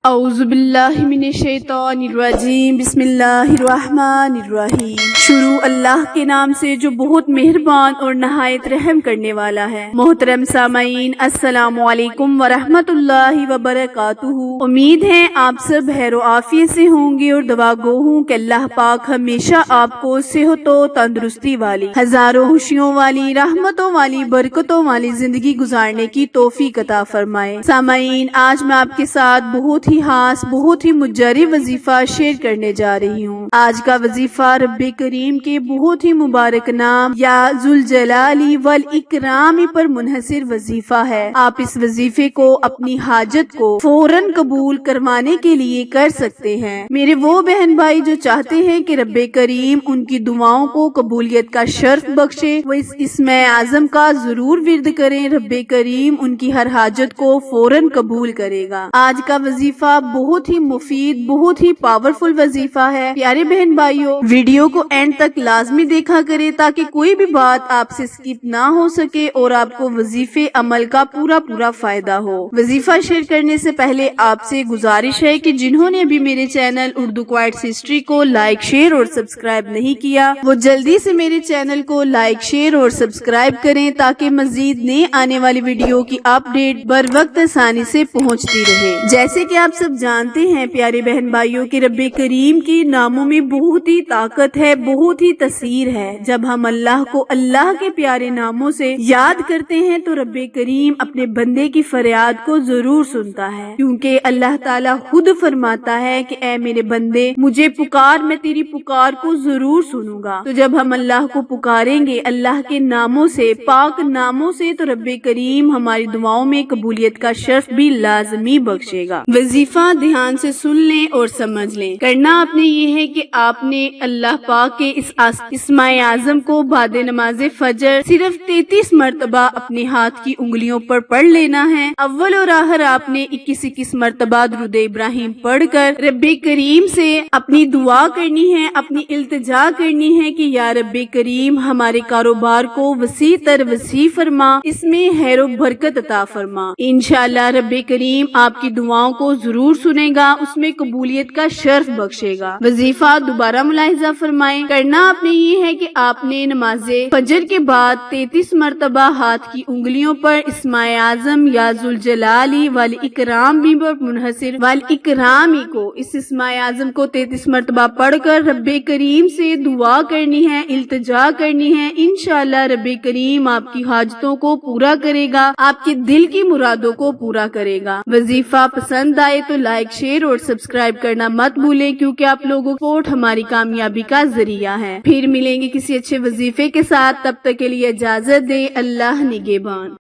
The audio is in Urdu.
اعوذ باللہ من الشیطان الرجیم بسم اللہ الرحمن الرحیم۔ شروع اللہ کے نام سے جو بہت مہربان اور نہایت رحم کرنے والا ہے۔ محترم سامعین، السلام علیکم ورحمۃ اللہ وبرکاتہ۔ امید ہے آپ سب خیر و عافیت سے ہوں گے اور دعا گو ہوں کہ اللہ پاک ہمیشہ آپ کو صحت و تندرستی والی، ہزاروں خوشیوں والی، رحمتوں والی، برکتوں والی زندگی گزارنے کی توفیق عطا فرمائے۔ سامعین، آج میں آپ کے ساتھ بہت ہی خاص، بہت ہی مجرب وظیفہ شیئر کرنے جا رہی ہوں۔ آج کا وظیفہ رب کریم کے بہت ہی مبارک نام یا ذوالجلال والاکرام پر منحصر وظیفہ ہے۔ آپ اس وظیفے کو اپنی حاجت کو فوراً قبول کروانے کے لیے کر سکتے ہیں۔ میرے وہ بہن بھائی جو چاہتے ہیں کہ رب کریم ان کی دعاؤں کو قبولیت کا شرف بخشے، وہ اس اسم اعظم کا ضرور ورد کریں۔ رب کریم ان کی ہر حاجت کو فوراً قبول کرے گا۔ آج کا وظیفہ بہت ہی مفید، بہت ہی پاورفل وظیفہ ہے۔ پیارے بہن بھائیوں، ویڈیو کو اینڈ تک لازمی دیکھا کرے تاکہ کوئی بھی بات آپ سے سکپ نہ ہو سکے اور آپ کو وظیفے عمل کا پورا فائدہ ہو۔ وظیفہ شیئر کرنے سے پہلے آپ سے گزارش ہے کہ جنہوں نے ابھی میرے چینل اردو کوائٹس ہسٹری کو لائک، شیئر اور سبسکرائب نہیں کیا، وہ جلدی سے میرے چینل کو لائک، شیئر اور سبسکرائب کریں تاکہ مزید نئے آنے والی ویڈیو کی اپ ڈیٹ بر وقت آسانی سے پہنچتی رہے۔ جیسے کہ آپ سب جانتے ہیں پیارے بہن بھائیوں کہ رب کریم کے ناموں میں بہت ہی طاقت ہے، بہت ہی تاثیر ہے۔ جب ہم اللہ کو اللہ کے پیارے ناموں سے یاد کرتے ہیں تو رب کریم اپنے بندے کی فریاد کو ضرور سنتا ہے، کیونکہ اللہ تعالیٰ خود فرماتا ہے کہ اے میرے بندے مجھے پکار، میں تیری پکار کو ضرور سنوں گا۔ تو جب ہم اللہ کو پکاریں گے اللہ کے ناموں سے، پاک ناموں سے، تو رب کریم ہماری دعاؤں میں قبولیت کا شرف بھی لازمی بخشے گا۔ وظیفہ دھیان سے سن لیں اور سمجھ لیں۔ کرنا آپ نے یہ ہے کہ آپ نے اللہ پاک کے اس اسم اعظم کو بعد نماز فجر صرف 33 مرتبہ اپنے ہاتھ کی انگلیوں پر پڑھ لینا ہے۔ اول اور آخر آپ نے 21 مرتبہ درود ابراہیم پڑھ کر رب کریم سے اپنی دعا کرنی ہے، اپنی التجا کرنی ہے کہ یا رب کریم ہمارے کاروبار کو وسیع تر وسیع فرما، اس میں خیر و برکت عطا فرما۔ انشاءاللہ رب کریم آپ کی دعاؤں کو ضرور سنے گا، اس میں قبولیت کا شرف بخشے گا۔ وظیفہ دوبارہ ملاحظہ فرمائیں۔ کرنا آپ نے یہ ہے کہ آپ نے نماز فجر کے بعد 33 مرتبہ ہاتھ کی انگلیوں پر اسم اعظم یا ذوالجلال والاکرام بھی منحصر والاکرامی کو، اس اسم اعظم کو 33 مرتبہ پڑھ کر رب کریم سے دعا کرنی ہے، التجا کرنی ہے۔ انشاءاللہ رب کریم آپ کی حاجتوں کو پورا کرے گا، آپ کے دل کی مرادوں کو پورا کرے گا۔ وظیفہ پسند آئے تو لائک، شیئر اور سبسکرائب کرنا مت بھولیں، کیونکہ آپ لوگوں کو سپورٹ ہماری کامیابی کا ذریعہ ہے۔ پھر ملیں گے کسی اچھے وظیفے کے ساتھ، تب تک کے لیے اجازت دیں۔ اللہ نگہبان۔